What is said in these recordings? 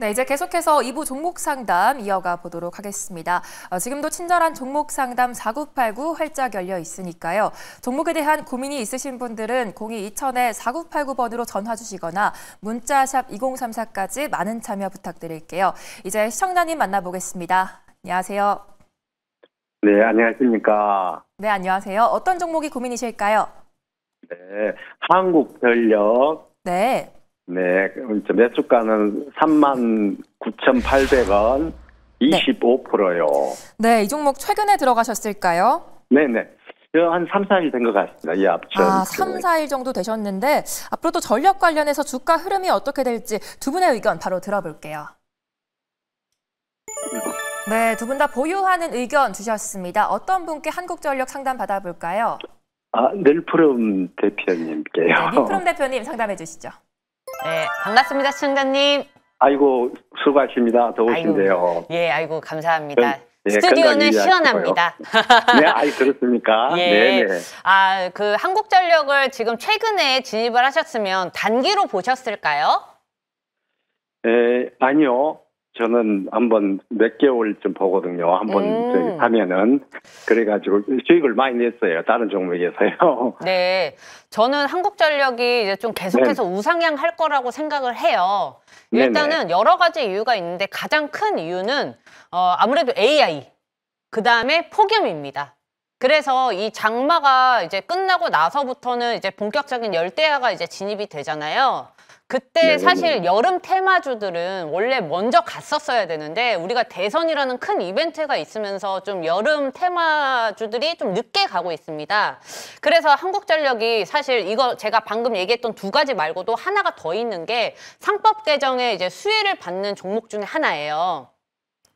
네, 이제 계속해서 2부 종목 상담 이어가 보도록 하겠습니다. 지금도 친절한 종목 상담 4989 활짝 열려 있으니까요. 종목에 대한 고민이 있으신 분들은 02-2000-4989번으로 전화 주시거나 문자샵 2034까지 많은 참여 부탁드릴게요. 이제 시청자님 만나보겠습니다. 안녕하세요. 네, 안녕하십니까. 네, 안녕하세요. 어떤 종목이 고민이실까요? 네, 한국전력. 네. 네, 매수가는 39,800원, 25%요. 네, 이 종목 최근에 들어가셨을까요? 네네. 한 3, 4일 된 것 같습니다. 이 앞전. 3, 4일 정도 되셨는데 앞으로도 전력 관련해서 주가 흐름이 어떻게 될지 두 분의 의견 바로 들어볼게요. 네, 두 분 다 보유하는 의견 주셨습니다. 어떤 분께 한국전력 상담 받아볼까요? 넬프롬 대표님께요. 네, 넬프롬 대표님 상담해 주시죠. 네, 반갑습니다, 시청자님. 아이고, 수고하십니다. 더우신데요. 아이고, 감사합니다. 네, 스튜디오는 시원합니다. 네, 그렇습니까? 예. 네네. 그 한국전력을 지금 최근에 진입을 하셨으면 단기로 보셨을까요? 아니요. 저는 한번 몇 개월쯤 보거든요. 한번 하면은. 그래가지고 수익을 많이 냈어요. 다른 종목에서요. 네. 저는 한국전력이 이제 좀 계속해서 우상향 할 거라고 생각을 해요. 일단은 여러 가지 이유가 있는데 가장 큰 이유는 아무래도 AI, 그 다음에 폭염입니다. 그래서 이 장마가 이제 끝나고 나서부터는 이제 본격적인 열대야가 이제 진입이 되잖아요. 그때 사실 여름 테마주들은 원래 먼저 갔었어야 되는데 우리가 대선이라는 큰 이벤트가 있으면서 좀 여름 테마주들이 좀 늦게 가고 있습니다. 그래서 한국전력이 사실 이거 제가 방금 얘기했던 두 가지 말고도 하나가 더 있는 게 상법 개정에 이제 수혜를 받는 종목 중에 하나예요.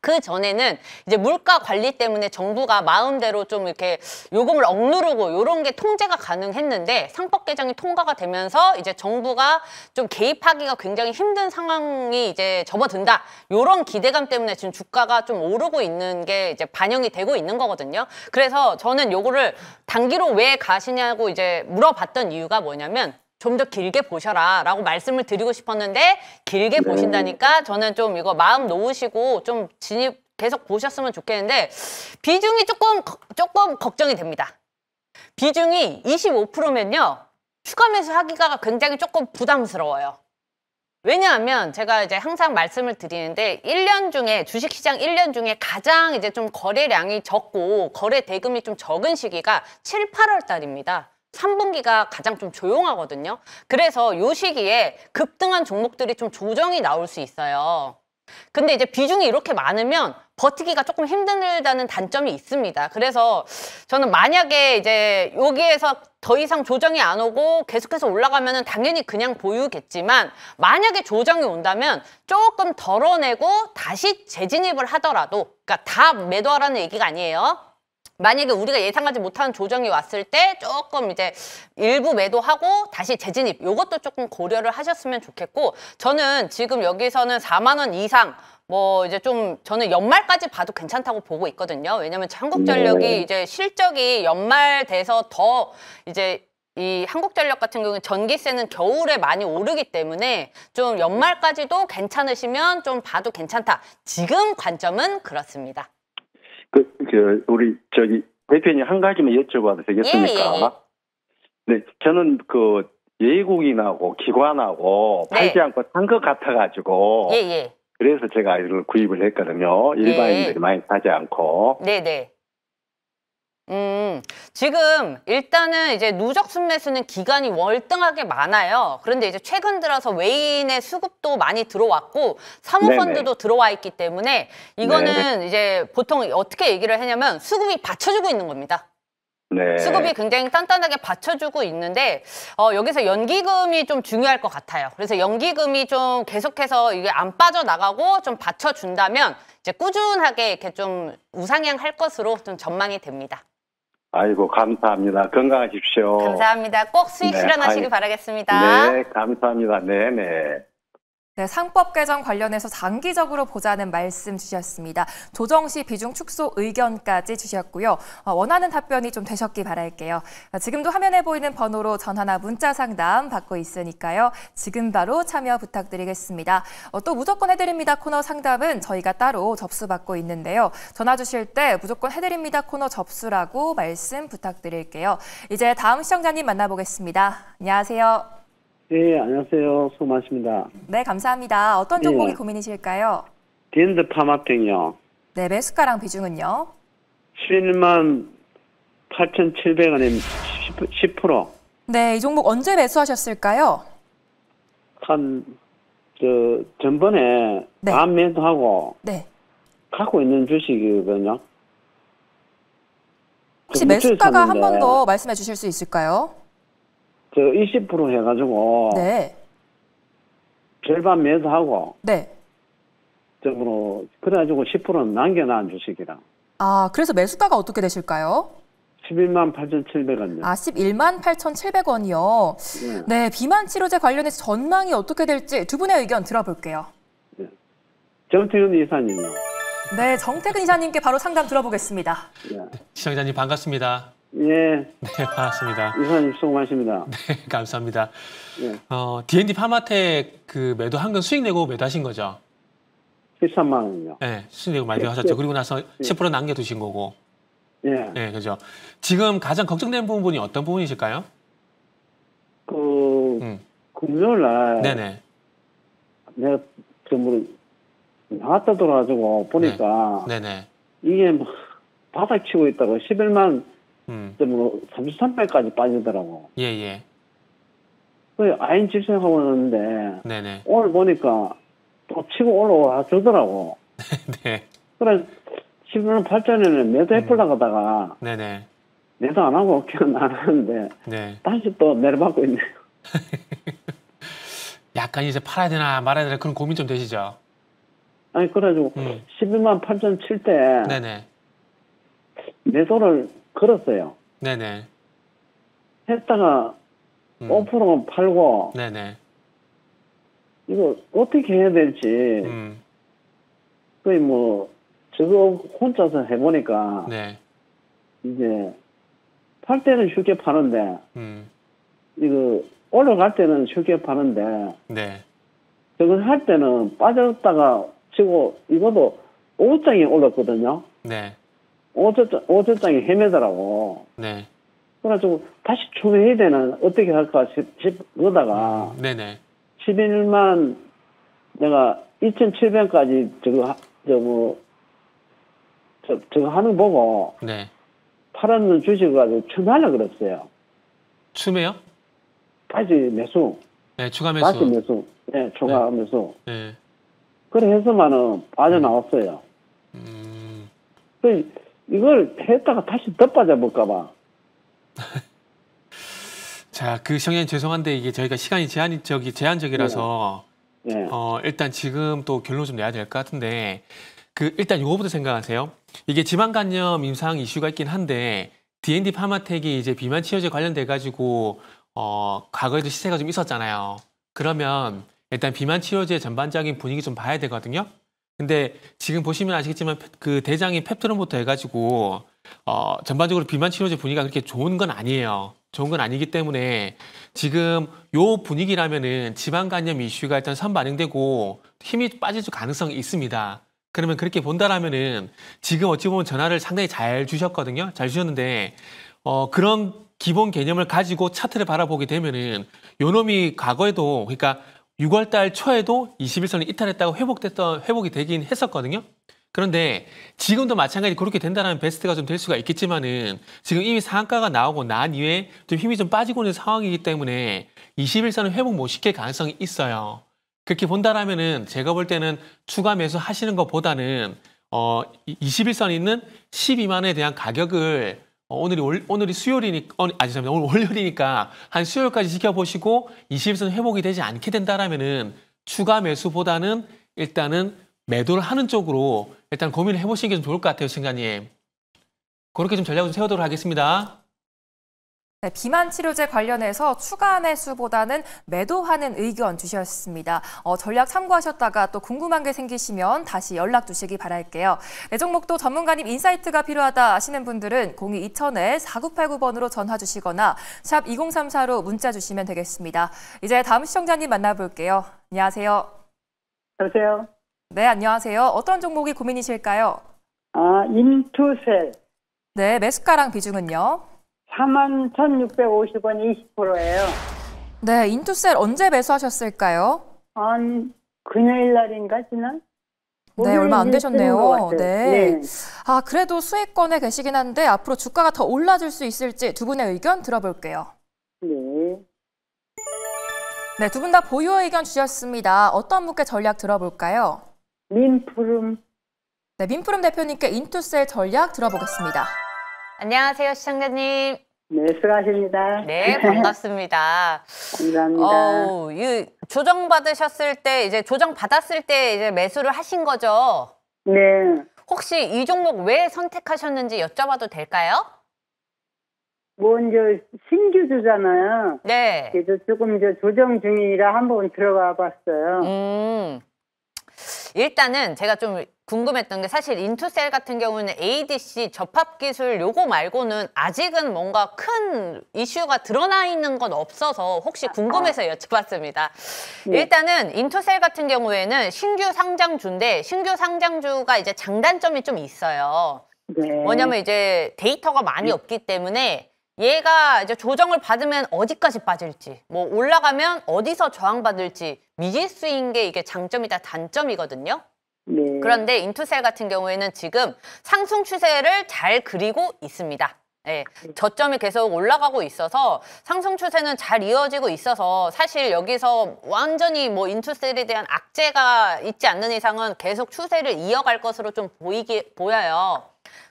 그 전에는 이제 물가 관리 때문에 정부가 마음대로 좀 이렇게 요금을 억누르고 요런 게 통제가 가능했는데 상법 개정이 통과가 되면서 이제 정부가 좀 개입하기가 굉장히 힘든 상황이 이제 접어든다. 요런 기대감 때문에 지금 주가가 좀 오르고 있는 게 이제 반영이 되고 있는 거거든요. 그래서 저는 요거를 단기로 왜 가시냐고 이제 물어봤던 이유가 뭐냐면 좀 더 길게 보셔라 라고 말씀을 드리고 싶었는데 길게 보신다니까 저는 좀 이거 마음 놓으시고 좀 진입 계속 보셨으면 좋겠는데 비중이 조금 걱정이 됩니다. 비중이 25%면요. 추가 매수하기가 굉장히 조금 부담스러워요. 왜냐하면 제가 이제 항상 말씀을 드리는데 1년 중에 주식시장 1년 중에 가장 이제 좀 거래량이 적고 거래 대금이 좀 적은 시기가 7, 8월 달입니다. 3분기가 가장 좀 조용하거든요. 그래서 이 시기에 급등한 종목들이 좀 조정이 나올 수 있어요. 근데 이제 비중이 이렇게 많으면 버티기가 조금 힘들다는 단점이 있습니다. 그래서 저는 만약에 이제 여기에서 더 이상 조정이 안 오고 계속해서 올라가면은 당연히 그냥 보유겠지만 만약에 조정이 온다면 조금 덜어내고 다시 재진입을 하더라도 그러니까 다 매도하라는 얘기가 아니에요. 만약에 우리가 예상하지 못한 조정이 왔을 때 조금 이제 일부 매도하고 다시 재진입 요것도 조금 고려를 하셨으면 좋겠고 저는 지금 여기서는 4만 원 이상 뭐 이제 좀 저는 연말까지 봐도 괜찮다고 보고 있거든요. 왜냐면 한국전력이 이제 실적이 연말 돼서 더 이제 이 한국전력 같은 경우는 전기세는 겨울에 많이 오르기 때문에 좀 연말까지도 괜찮으시면 좀 봐도 괜찮다. 지금 관점은 그렇습니다. 우리 대표님 한 가지만 여쭤봐도 되겠습니까? 네, 저는 예국인하고 기관하고 팔지 않고 산 것 같아가지고 그래서 제가 이걸 구입을 했거든요. 일반인들이 많이 사지 않고. 네네. 지금 일단은 이제 누적 순매수는 기간이 월등하게 많아요. 그런데 이제 최근 들어서 외인의 수급도 많이 들어왔고 사모펀드도 들어와 있기 때문에 이거는 이제 보통 어떻게 얘기를 하냐면 수급이 받쳐주고 있는 겁니다. 수급이 굉장히 단단하게 받쳐주고 있는데 여기서 연기금이 좀 중요할 것 같아요. 그래서 연기금이 좀 계속해서 이게 안 빠져나가고 좀 받쳐준다면 이제 꾸준하게 이렇게 좀 우상향 할 것으로 좀 전망이 됩니다. 아이고, 감사합니다. 건강하십시오. 감사합니다. 꼭 수익 실현하시기 바라겠습니다. 네, 감사합니다. 네네. 네, 상법 개정 관련해서 장기적으로 보자는 말씀 주셨습니다. 조정 시 비중 축소 의견까지 주셨고요. 원하는 답변이 좀 되셨기 바랄게요. 지금도 화면에 보이는 번호로 전화나 문자 상담 받고 있으니까요. 지금 바로 참여 부탁드리겠습니다. 또 무조건 해드립니다 코너 상담은 저희가 따로 접수받고 있는데요. 전화 주실 때 무조건 해드립니다 코너 접수라고 말씀 부탁드릴게요. 이제 다음 시청자님 만나보겠습니다. 안녕하세요. 네, 안녕하세요. 수고 많으십니다. 네, 감사합니다. 어떤 종목이 고민이실까요? 디엔드 파마텍이요. 네, 매수가랑 비중은요? 11만 8,700원에 10%. 네, 이 종목 언제 매수하셨을까요? 전번에 네. 안 매도하고 네. 갖고 있는 주식이거든요. 혹시 매수가가 한 번 더 말씀해 주실 수 있을까요? 20% 해가지고 네. 절반 매도하고 네. 그래가지고 10%는 남겨놓은 주식이라. 아, 그래서 매수가가 어떻게 되실까요? 11만 8,700원요. 아, 11만 8,700원이요. 네, 비만 치료제 관련해서 전망이 어떻게 될지 두 분의 의견 들어볼게요. 네. 정태윤 이사님요. 네, 정태근 이사님께 바로 상담 들어보겠습니다. 네. 시청자님 반갑습니다. 예, 네, 반갑습니다. 이사님 수고 많으십니다. 네, 감사합니다. 예. D&D 파마텍 그 매도 한건 수익 내고 매도하신 거죠? 13만 원이요. 네, 수익 내고 매도하셨죠. 예. 그리고 나서 10% 남겨두신 거고. 예. 네, 그죠. 지금 가장 걱정되는 부분이 어떤 부분이실까요? 금요일 날 네네. 내가 나갔다 돌아가지고 보니까 네네. 이게 막 바닥 치고 있다고 11만 33배까지 빠지더라고. 예. 그 아인 집행하고 있는데 네네. 오늘 보니까 또 치고 올라와 주더라고. 네. 그래 11만 8천원에 매도 해보려다가 네네. 매도 안 하고 그냥 안 하는데 네. 다시 또 내려받고 있네요. 약간 이제 팔아야 되나 말아야 되나 그런 고민 좀 되시죠? 아니 그래가지고 11만 8천 칠 때 네네. 매도를 걸었어요. 네네. 했다가 5% 팔고 네네. 이거 어떻게 해야 될지 거의 저거 혼자서 해보니까 네. 이제 팔 때는 쉽게 파는데 이거 올라갈 때는 쉽게 파는데 네. 저거 할 때는 빠졌다가 치고 이것도 5장이 올랐거든요. 네. 5장이 헤매더라고. 네. 그래가지고 다시 추가해야 되는 어떻게 할까 싶다가 네네. 11만 내가 2,700까지 저거 하는 거 보고 네. 팔았는 주식을 가지고 추매하려고 그랬어요. 추매요? 다시 매수. 네, 추가 매수. 다시 매수. 네, 추가 매수. 네. 그래 해서만은 빠져나왔어요. 이걸 했다가 다시 더 빠져볼까봐. 자, 그 시청자님 죄송한데 이게 저희가 시간이 제한적이라서 네. 일단 지금 또 결론 좀 내야 될 것 같은데 일단 요거부터 생각하세요. 이게 지방간염 임상 이슈가 있긴 한데 D&D 파마텍이 이제 비만 치료제 관련돼 가지고 과거에도 시세가 좀 있었잖아요. 그러면 일단 비만 치료제 전반적인 분위기 좀 봐야 되거든요. 근데 지금 보시면 아시겠지만 그 대장인 펩트론부터 해가지고 전반적으로 비만 치료제 분위기가 그렇게 좋은 건 아니에요. 좋은 건 아니기 때문에 지금 요 분위기라면은 지방간염 이슈가 일단 선반영되고 힘이 빠질 가능성이 있습니다. 그러면 그렇게 본다라면은 지금 어찌 보면 전화를 상당히 잘 주셨거든요. 잘 주셨는데 그런 기본 개념을 가지고 차트를 바라보게 되면은 요 놈이 과거에도 그러니까 6월 달 초에도 21선을 이탈했다고 회복이 되긴 했었거든요. 그런데 지금도 마찬가지 그렇게 된다는 베스트가 좀 될 수가 있겠지만은 지금 이미 상한가가 나오고 난 이후에 좀 힘이 좀 빠지고 있는 상황이기 때문에 21선을 회복 못 시킬 가능성이 있어요. 그렇게 본다라면은 제가 볼 때는 추가 매수 하시는 것보다는 21선 있는 12만 원에 대한 가격을 오늘이 수요일이니까 죄송합니다. 오늘 월요일이니까 한 수요일까지 지켜보시고 21선 회복이 되지 않게 된다라면은 추가 매수보다는 일단은 매도를 하는 쪽으로 일단 고민을 해보시는 게 좀 좋을 것 같아요, 시청자님. 그렇게 좀 전략을 좀 세우도록 하겠습니다. 네, 비만 치료제 관련해서 추가 매수보다는 매도하는 의견 주셨습니다. 전략 참고하셨다가 또 궁금한 게 생기시면 다시 연락 주시기 바랄게요. 네, 종목도 전문가님 인사이트가 필요하다 하시는 분들은 02-2000-4989번으로 전화 주시거나 샵 2034로 문자 주시면 되겠습니다. 이제 다음 시청자님 만나볼게요. 안녕하세요. 여보세요? 네, 안녕하세요. 어떤 종목이 고민이실까요? 인투셀. 네, 매수가랑 비중은요? 41,650원 20%예요. 네, 인투셀 언제 매수하셨을까요? 금요일 날인가 지난? 네, 얼마 안 되셨네요. 네. 네. 그래도 수익권에 계시긴 한데 앞으로 주가가 더 올라질 수 있을지 두 분의 의견 들어볼게요. 네. 네, 두 분 다 보유 의견 주셨습니다. 어떤 분께 전략 들어볼까요? 민푸름. 네, 민푸름 대표님께 인투셀 전략 들어보겠습니다. 안녕하세요, 시청자님. 네, 수고하십니다. 네, 반갑습니다. 감사합니다. 이 조정 받으셨을 때, 이제 조정 받았을 때 이제 매수를 하신 거죠? 네. 혹시 이 종목 왜 선택하셨는지 여쭤봐도 될까요? 이제 신규주잖아요. 네. 그래서 조금 조정 중이라 한번 들어가 봤어요. 일단은 제가 좀 궁금했던 게 사실 인투셀 같은 경우는 ADC 접합 기술 요거 말고는 아직은 뭔가 큰 이슈가 드러나 있는 건 없어서 혹시 궁금해서 여쭤봤습니다. 네. 일단은 인투셀 같은 경우에는 신규 상장주인데 신규 상장주가 이제 장단점이 좀 있어요. 네. 뭐냐면 이제 데이터가 많이 없기 때문에 얘가 이제 조정을 받으면 어디까지 빠질지, 뭐 올라가면 어디서 저항받을지 미지수인 게 이게 장점이다 단점이거든요. 네. 그런데 인투셀 같은 경우에는 지금 상승 추세를 잘 그리고 있습니다. 네, 저점이 계속 올라가고 있어서 상승 추세는 잘 이어지고 있어서 사실 여기서 완전히 뭐 인투셀에 대한 악재가 있지 않는 이상은 계속 추세를 이어갈 것으로 좀 보여요.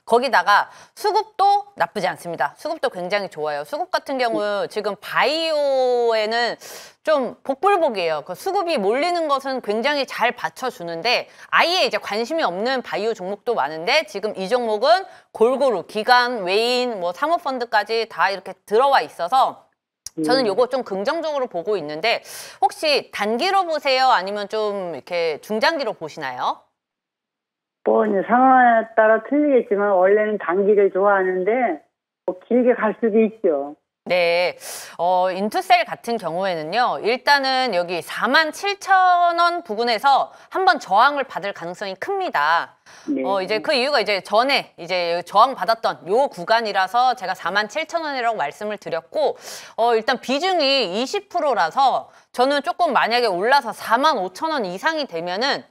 거기다가 수급도 나쁘지 않습니다. 수급도 굉장히 좋아요. 수급 같은 경우 지금 바이오에는 좀 복불복이에요. 그 수급이 몰리는 것은 굉장히 잘 받쳐주는데 아예 이제 관심이 없는 바이오 종목도 많은데 지금 이 종목은 골고루 기관, 외인, 뭐 사모펀드까지 다 이렇게 들어와 있어서 저는 요거 좀 긍정적으로 보고 있는데 혹시 단기로 보세요? 아니면 좀 이렇게 중장기로 보시나요? 이제 상황에 따라 틀리겠지만 원래는 단기를 좋아하는데 길게 갈 수도 있죠. 네, 인투셀 같은 경우에는요, 일단은 여기 47,000원 부근에서 한번 저항을 받을 가능성이 큽니다. 네. 이제 그 이유가 이제 전에 이제 저항 받았던 요 구간이라서 제가 47,000원이라고 말씀을 드렸고, 일단 비중이 20%라서 저는 조금 만약에 올라서 45,000원 이상이 되면은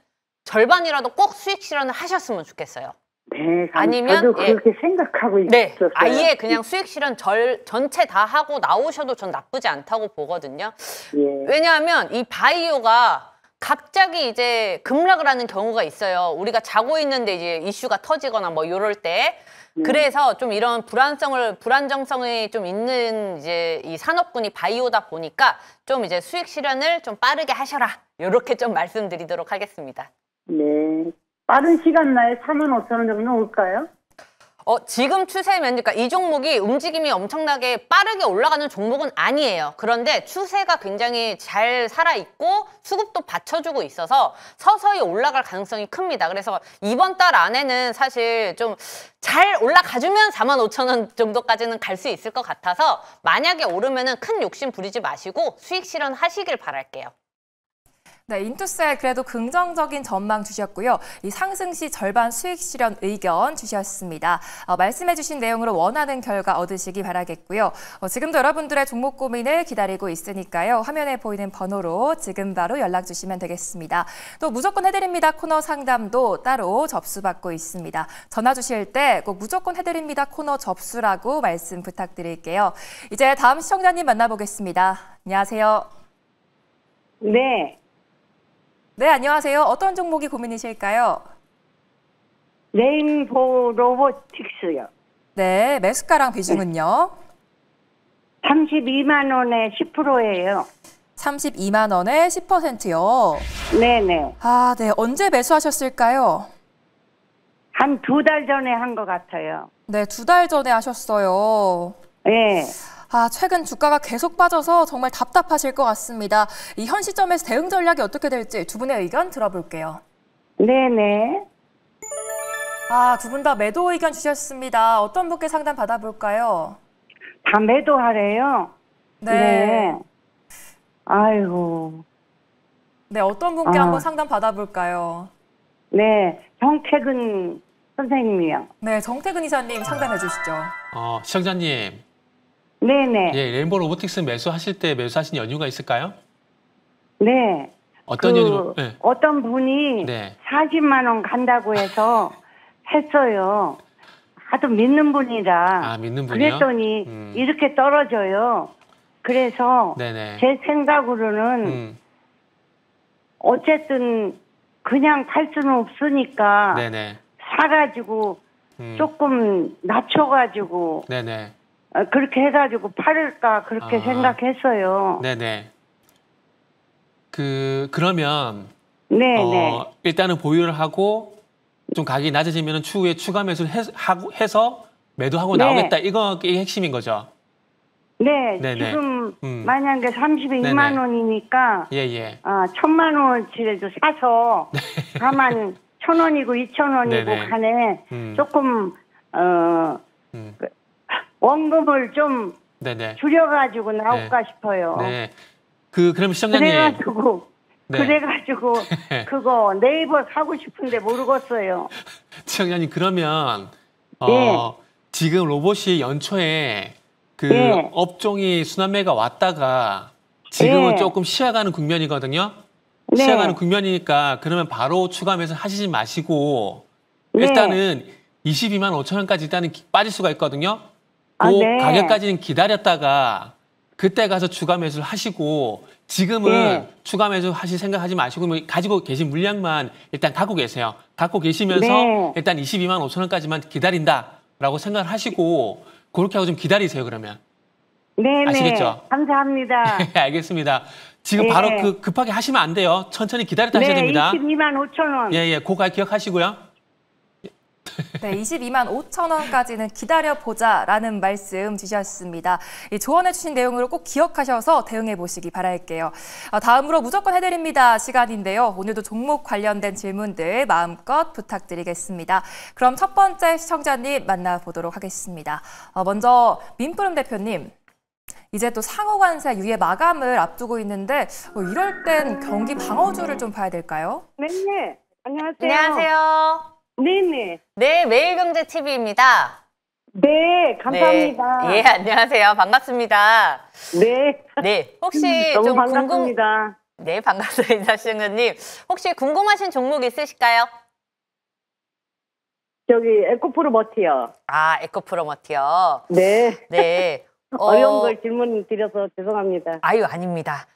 절반이라도 꼭 수익 실현을 하셨으면 좋겠어요. 네, 아니면 저도 그렇게 생각하고 네, 있었어요. 아예 그냥 수익 실현 전체 다 하고 나오셔도 전 나쁘지 않다고 보거든요. 예. 왜냐하면 이 바이오가 갑자기 이제 급락을 하는 경우가 있어요. 우리가 자고 있는데 이제 이슈가 터지거나 뭐 이럴 때. 그래서 좀 이런 불안정성이 좀 있는 이제 이 산업군이 바이오다 보니까 좀 이제 수익 실현을 좀 빠르게 하셔라. 이렇게 좀 말씀드리도록 하겠습니다. 네. 빠른 시간 내에 45,000원 정도 올까요? 지금 추세면, 그러니까 이 종목이 움직임이 엄청나게 빠르게 올라가는 종목은 아니에요. 그런데 추세가 굉장히 잘 살아있고 수급도 받쳐주고 있어서 서서히 올라갈 가능성이 큽니다. 그래서 이번 달 안에는 사실 좀 잘 올라가주면 45,000원 정도까지는 갈 수 있을 것 같아서 만약에 오르면은 큰 욕심 부리지 마시고 수익 실현하시길 바랄게요. 네, 인투셀 그래도 긍정적인 전망 주셨고요. 이 상승 시 절반 수익 실현 의견 주셨습니다. 말씀해 주신 내용으로 원하는 결과 얻으시기 바라겠고요. 지금도 여러분들의 종목 고민을 기다리고 있으니까요. 화면에 보이는 번호로 지금 바로 연락 주시면 되겠습니다. 또 무조건 해드립니다 코너 상담도 따로 접수받고 있습니다. 전화 주실 때 꼭 무조건 해드립니다 코너 접수라고 말씀 부탁드릴게요. 이제 다음 시청자님 만나보겠습니다. 안녕하세요. 네. 네, 안녕하세요. 어떤 종목이 고민이실까요? 레인보우 로보틱스요. 네, 매수가랑 비중은요? 32만 원에 10%예요. 32만 원에 10%요. 네네. 네. 언제 매수하셨을까요? 한 2달 전에 한 것 같아요. 네, 2달 전에 하셨어요. 네. 최근 주가가 계속 빠져서 정말 답답하실 것 같습니다. 이 현 시점에서 대응 전략이 어떻게 될지 두 분의 의견 들어볼게요. 네네. 두 분 다 매도 의견 주셨습니다. 어떤 분께 상담 받아볼까요? 다 매도하래요. 네. 아이고. 네, 어떤 분께 한번 상담 받아볼까요? 네. 정택은 선생님이요. 네, 정태근 이사님 상담해 주시죠. 시청자님. 네네. 예, 레인보우 로보틱스 매수하실 때 매수하신 연유가 있을까요? 네. 어떤 연유? 네. 어떤 분이 네. 40만 원 간다고 해서 했어요. 하도 믿는 분이라. 믿는 분이요? 그랬더니 이렇게 떨어져요. 그래서 네네. 제 생각으로는 어쨌든 그냥 팔 수는 없으니까 네네. 사가지고 조금 낮춰가지고 네네. 그렇게 해가지고 팔을까 그렇게 생각했어요. 네네. 그러면 네네. 일단은 보유를 하고 좀 가격이 낮아지면 추후에 추가 매수를 해서 매도하고 네. 나오겠다. 이게 핵심인 거죠. 네. 네네. 지금 만약에 32만 네네. 원이니까 예예. 1,000만 원어치라도 사서 다만 1,000원이고 2,000원이고 네네. 간에 조금 원금을 좀 네네. 줄여가지고 나올까 싶어요. 네. 그럼 시청자님. 그래가지고 그거 네이버 사고 싶은데 모르겠어요. 시청자님 그러면 네. 지금 로봇이 연초에 네. 업종이 순환매가 왔다가 지금은 네. 조금 쉬어가는 국면이거든요. 네. 쉬어가는 국면이니까 그러면 바로 추가 매수 하시지 마시고 네. 일단은 22만 5천 원까지 일단은 빠질 수가 있거든요. 그 네. 가격까지는 기다렸다가 그때 가서 추가 매수를 하시고 지금은 네. 추가 매수 하실 생각하지 마시고 가지고 계신 물량만 일단 갖고 계세요. 갖고 계시면서 네. 일단 22만 5천 원까지만 기다린다라고 생각을 하시고 그렇게 하고 좀 기다리세요. 그러면. 네네. 아시겠죠? 감사합니다. 알겠습니다. 지금 바로 급하게 하시면 안 돼요. 천천히 기다렸다 하셔야 됩니다. 22만 5천 원. 예, 그거 기억하시고요. 네, 22만 5천 원까지는 기다려보자라는 말씀 주셨습니다. 이 조언해주신 내용으로 꼭 기억하셔서 대응해보시기 바랄게요. 다음으로 무조건 해드립니다 시간인데요. 오늘도 종목 관련된 질문들 마음껏 부탁드리겠습니다. 그럼 첫 번째 시청자님 만나보도록 하겠습니다. 먼저 민프름 대표님. 이제 또 상호관세 유예 마감을 앞두고 있는데 이럴 땐 경기 방어주를 좀 봐야 될까요? 네네. 안녕하세요. 안녕하세요. 네네. 네, 매일경제TV입니다. 네, 감사합니다. 네. 예, 안녕하세요. 반갑습니다. 네. 네, 혹시 너무 좀 반갑습니다. 네, 반갑습니다, 시청자님. 혹시 궁금하신 종목 있으실까요? 저기 에코프로 머티요. 에코프로머티요. 네. 네. 어려운 걸 질문 드려서 죄송합니다. 아닙니다.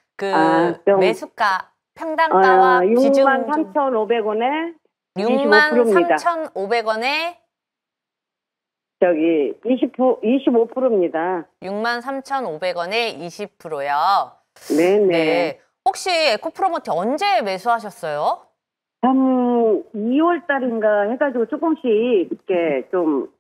매수가, 평단가와 6만 3,500원에 6만 25%입니다. 3,500원에 저기 25%입니다. 6만 3,500원에 20%요. 네네. 네. 혹시 에코프로머티 언제 매수하셨어요? 한 2월 달인가 해가지고 조금씩 이렇게 좀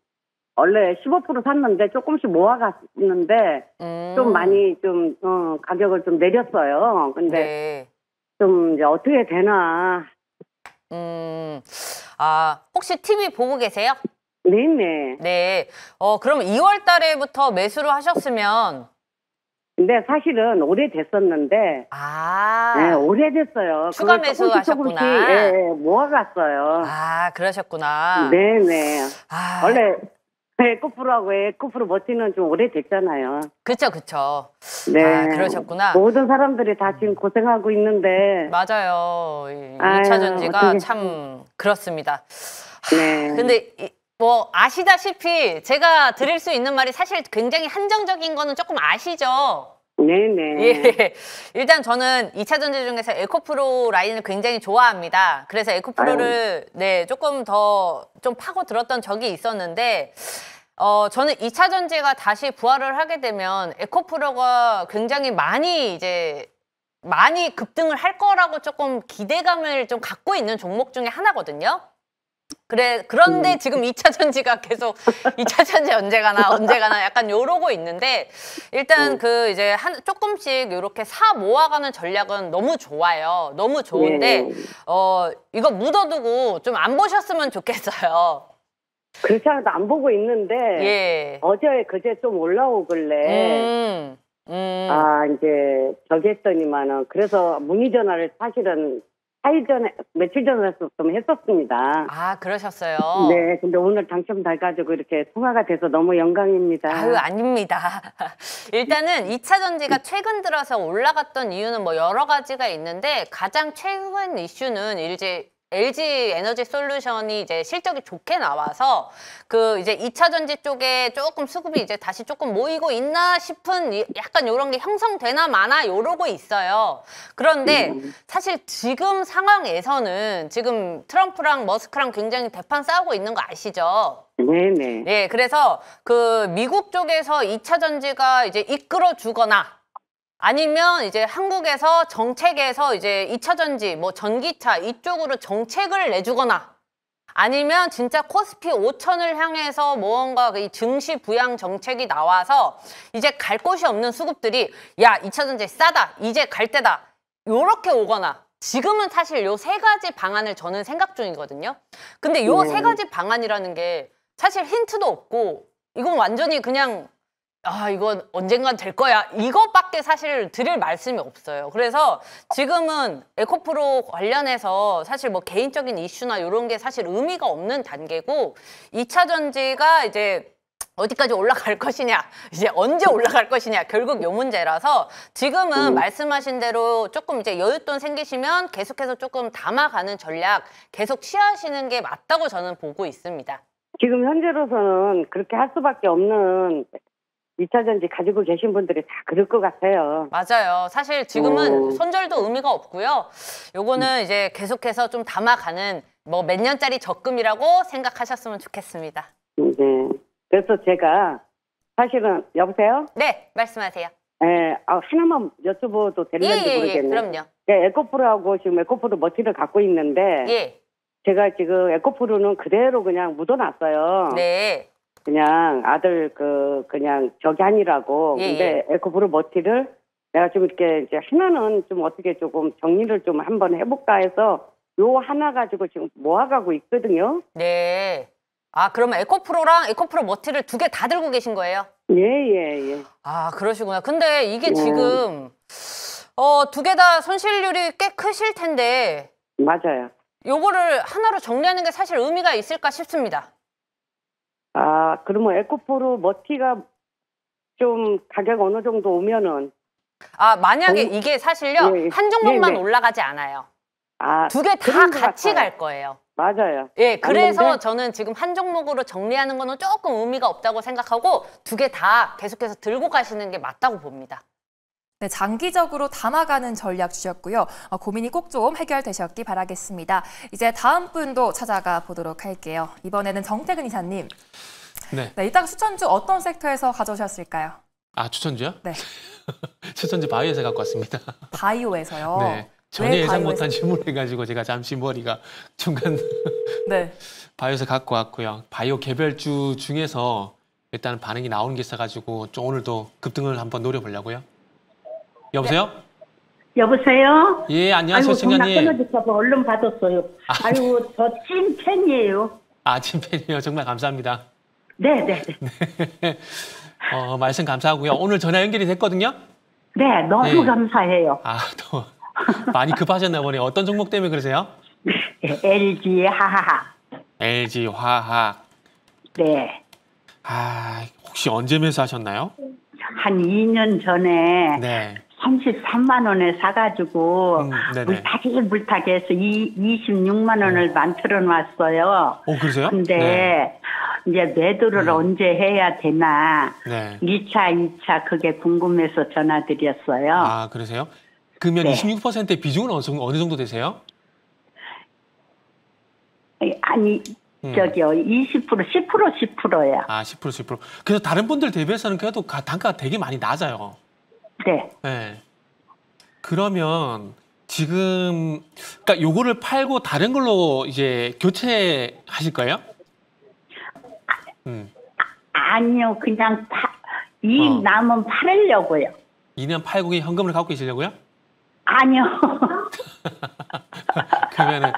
원래 15% 샀는데 조금씩 모아갔는데 좀 많이 좀 가격을 좀 내렸어요. 근데 네. 좀 이제 어떻게 되나. 혹시 TV 보고 계세요? 네네. 네. 그럼 2월 달에부터 매수를 하셨으면 근데 사실은 오래됐었는데 네, 오래됐어요. 추가 매수하셨구나. 예, 모아갔어요. 그러셨구나. 네네. 원래 에코프로하고 에코프로 머티는 좀 오래됐잖아요. 그쵸. 네. 그러셨구나. 모든 사람들이 다 지금 고생하고 있는데. 맞아요. 2차 전지가 참 그렇습니다. 네. 근데 아시다시피 제가 드릴 수 있는 말이 사실 굉장히 한정적인 거는 조금 아시죠? 네네. 예. 일단 저는 2차 전지 중에서 에코프로 라인을 굉장히 좋아합니다. 그래서 에코프로를 조금 더 좀 파고 들었던 적이 있었는데 저는 2차 전지가 다시 부활을 하게 되면 에코프로가 굉장히 많이 급등을 할 거라고 조금 기대감을 좀 갖고 있는 종목 중에 하나거든요. 그런데 지금 2차 전지가 계속 2차 전지 언제 가나 약간 요러고 있는데 일단 그 이제 조금씩 이렇게 사 모아가는 전략은 너무 좋아요. 너무 좋은데 이거 묻어두고 좀 안 보셨으면 좋겠어요. 그렇지 않아도 안 보고 있는데 예. 어제 그제 좀 올라오길래 아 이제 저기 했더니만은 그래서 문의 전화를 사실은 4일 전에 며칠 전에 좀 했었습니다. 아 그러셨어요. 네, 근데 오늘 당첨돼가지고 이렇게 통화가 돼서 너무 영광입니다. 아유 아닙니다. 일단은 2차 전지가 최근 들어서 올라갔던 이유는 뭐 여러 가지가 있는데 가장 최근 이슈는 LG 에너지 솔루션이 이제 실적이 좋게 나와서 그 이제 2차 전지 쪽에 조금 수급이 이제 다시 조금 모이고 있나 싶은 약간 요런 게 형성되나 마나 요러고 있어요. 그런데 사실 지금 상황에서는 지금 트럼프랑 머스크랑 굉장히 대판 싸우고 있는 거 아시죠? 네네. 네, 그래서 그 미국 쪽에서 2차 전지가 이제 이끌어 주거나 아니면 이제 한국에서 정책에서 이제 2차 전지, 뭐 전기차 이쪽으로 정책을 내주거나 아니면 진짜 코스피 5천을 향해서 무언가 이 증시 부양 정책이 나와서 이제 갈 곳이 없는 수급들이 야, 2차 전지 싸다, 이제 갈 때다 요렇게 오거나 지금은 사실 요 세 가지 방안을 저는 생각 중이거든요. 근데 요 세 가지 방안이라는 게 사실 힌트도 없고 이건 완전히 그냥 아, 이건 언젠간 될 거야. 이것밖에 사실 드릴 말씀이 없어요. 그래서 지금은 에코프로 관련해서 사실 뭐 개인적인 이슈나 이런 게 사실 의미가 없는 단계고 2차 전지가 이제 어디까지 올라갈 것이냐, 이제 언제 올라갈 것이냐, 결국 요 문제라서 지금은 말씀하신 대로 조금 이제 여윳돈 생기시면 계속해서 조금 담아가는 전략 계속 취하시는 게 맞다고 저는 보고 있습니다. 지금 현재로서는 그렇게 할 수밖에 없는 2차 전지 가지고 계신 분들이 다 그럴 것 같아요. 맞아요. 사실 지금은 손절도 의미가 없고요. 요거는 이제 계속해서 좀 담아가는 뭐 몇 년짜리 적금이라고 생각하셨으면 좋겠습니다. 네. 그래서 제가 사실은 여보세요? 네, 말씀하세요. 네, 하나만 여쭤봐도 되는지 모르겠네요. 그럼요. 네, 에코프로하고 지금 에코프로 머티를 갖고 있는데 예. 제가 지금 에코프로는 그대로 그냥 묻어놨어요. 네. 그냥 아들 그냥 저기 아니라고. 근데 에코프로 머티를 내가 좀 이렇게 이제 하나는 좀 어떻게 조금 정리를 좀 한번 해볼까 해서 요 하나 가지고 지금 모아가고 있거든요. 네. 아, 그러면 에코프로랑 에코프로 머티를 두 개 다 들고 계신 거예요? 예. 아, 그러시구나. 근데 이게 지금 두 개 다 손실률이 꽤 크실 텐데. 맞아요. 요거를 하나로 정리하는 게 사실 의미가 있을까 싶습니다. 아, 그러면 에코프로 머티가 좀 가격 어느 정도 오면은. 아, 만약에 이게 사실요, 한 종목만 올라가지 않아요. 아, 두 개 다 같이 갈 거예요. 맞아요. 예, 그래서 저는 지금 한 종목으로 정리하는 거는 조금 의미가 없다고 생각하고 두 개 다 계속해서 들고 가시는 게 맞다고 봅니다. 네, 장기적으로 담아가는 전략 주셨고요. 고민이 꼭 좀 해결되셨기 바라겠습니다. 이제 다음 분도 찾아가 보도록 할게요. 이번에는 정태근 이사님. 네. 이따가 추천 중 어떤 섹터에서 가져오셨을까요? 아, 추천주요? 네. 추천주 바이오에서 갖고 왔습니다. 바이오에서요? 네. 전혀 예상 못한 질문을 해가지고 제가 잠시 머리가 중간 네. 바이오에서 갖고 왔고요. 바이오 개별주 중에서 일단 반응이 나오는 게 있어가지고 좀 오늘도 급등을 한번 노려보려고요. 여보세요? 네. 여보세요? 예, 안녕하세요, 청년님. 전화 끊어질까봐 얼른 받았어요. 아이고, 저 찐팬이에요. 아, 찐팬이요. 정말 감사합니다. 네. 말씀 감사하고요. 오늘 전화 연결이 됐거든요. 네, 너무 감사해요. 아, 또 많이 급하셨나 보네요. 어떤 종목 때문에 그러세요? LG 화학. LG 화학. 네. 아, 혹시 언제 매수하셨나요? 한 2년 전에 네. 33만 원에 사가지고 물타기 해서 26만 원을 만들어 놨어요. 그러세요? 근데 이제 매도를 언제 해야 되나 2차, 2차 그게 궁금해서 전화드렸어요. 아, 그러세요? 그러면 26%의 비중은 어느 정도 되세요? 아니, 저기요, 20%, 10%야. 아, 10%. 그래서 다른 분들 대비해서는 그래도 단가가 되게 많이 낮아요. 네. 네. 그러면 지금 그러니까 요거를 팔고 다른 걸로 이제 교체하실 거예요? 아니요, 그냥 이익 나면 팔으려고요. 2년 팔고 현금을 갖고 계시려고요? 아니요. 그러면은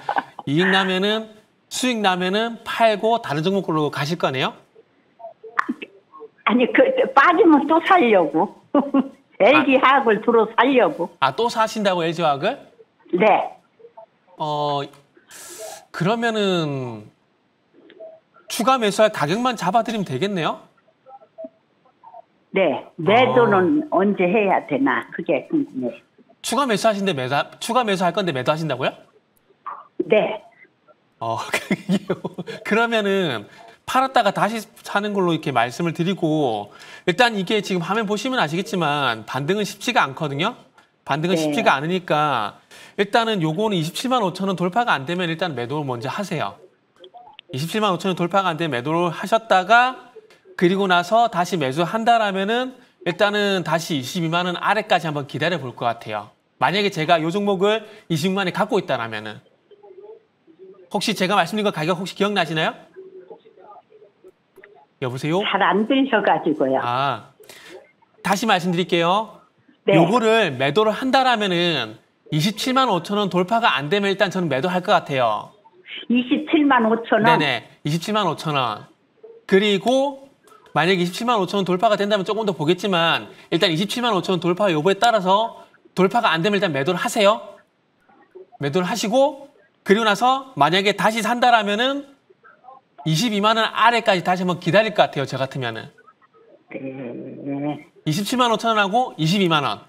이익 나면은 수익 나면은 팔고 다른 종목으로 가실 거네요? 아니, 빠지면 또 살려고. LG화학을 들어 살려고. 아, 또 사신다고 LG화학을? 네. 그러면은 추가 매수할 가격만 잡아드리면 되겠네요? 네. 매도는 언제 해야 되나? 그게 궁금해요. 추가 매수할 건데 매도하신다고요? 네. 그러면은 팔았다가 다시 사는 걸로 이렇게 말씀을 드리고, 일단 이게 지금 화면 보시면 아시겠지만 반등은 쉽지가 않거든요. 반등은 네. 쉽지가 않으니까 일단은 요거는 27만 5천 원 돌파가 안 되면 일단 매도를 먼저 하세요. 27만 5천 원 돌파가 안 되면 매도를 하셨다가 그리고 나서 다시 매수한다라면은 일단은 다시 22만 원 아래까지 한번 기다려 볼 것 같아요. 만약에 제가 요 종목을 26만 원에 갖고 있다라면은 혹시 제가 말씀드린 거 가격 혹시 기억나시나요? 여보세요? 잘 안 들려가지고요. 다시 말씀드릴게요. 네. 요거를 매도를 한다라면은 27만 5천 원 돌파가 안 되면 일단 저는 매도할 것 같아요. 27만 5천 원? 네네. 27만 5천 원. 그리고 만약에 27만 5천 원 돌파가 된다면 조금 더 보겠지만 일단 27만 5천 원 돌파 여부에 따라서 돌파가 안 되면 일단 매도를 하세요. 매도를 하시고 그리고 나서 만약에 다시 산다라면은 22만 원 아래까지 다시 한번 기다릴 것 같아요. 저 같으면은. 네. 27만 5천 원하고 22만 원.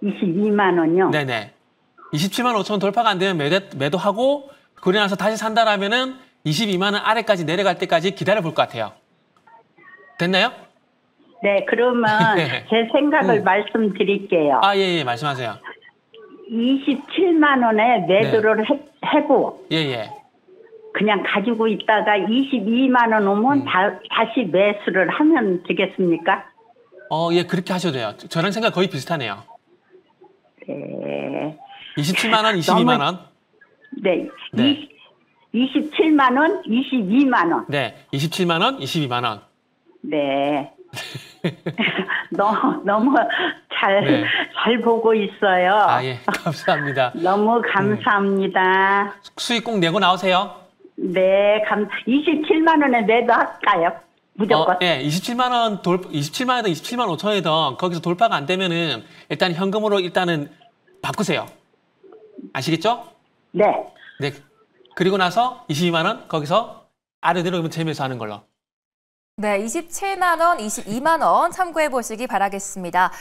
22만 원요? 네네. 27만 5천 원 돌파가 안 되면 매도하고 그러고 나서 다시 산다라면은 22만 원 아래까지 내려갈 때까지 기다려 볼 것 같아요. 됐나요? 네, 그러면 제 생각을 말씀드릴게요. 예, 말씀하세요. 27만 원에 매도를 하고 예. 그냥 가지고 있다가 22만 원 오면 다시 매수를 하면 되겠습니까? 예, 그렇게 하셔도 돼요. 저랑 생각 거의 비슷하네요. 네. 27만 원, 22만 원. 네. 27만 원, 22만 원. 네, 27만 원, 22만 원. 네. 너무 잘 보고 있어요. 예, 감사합니다. 너무 감사합니다. 수익 꼭 내고 나오세요. 네, 27만 원에 매도할까요? 무조건. 27만 원 27만 원에서 27만 5천 원이던 거기서 돌파가 안 되면은 일단 현금으로 일단은 바꾸세요. 아시겠죠? 네. 네. 그리고 나서 22만 원 거기서 아래대로 재매수 하는 걸로. 네, 27만 원, 22만 원 참고해 보시기 바라겠습니다.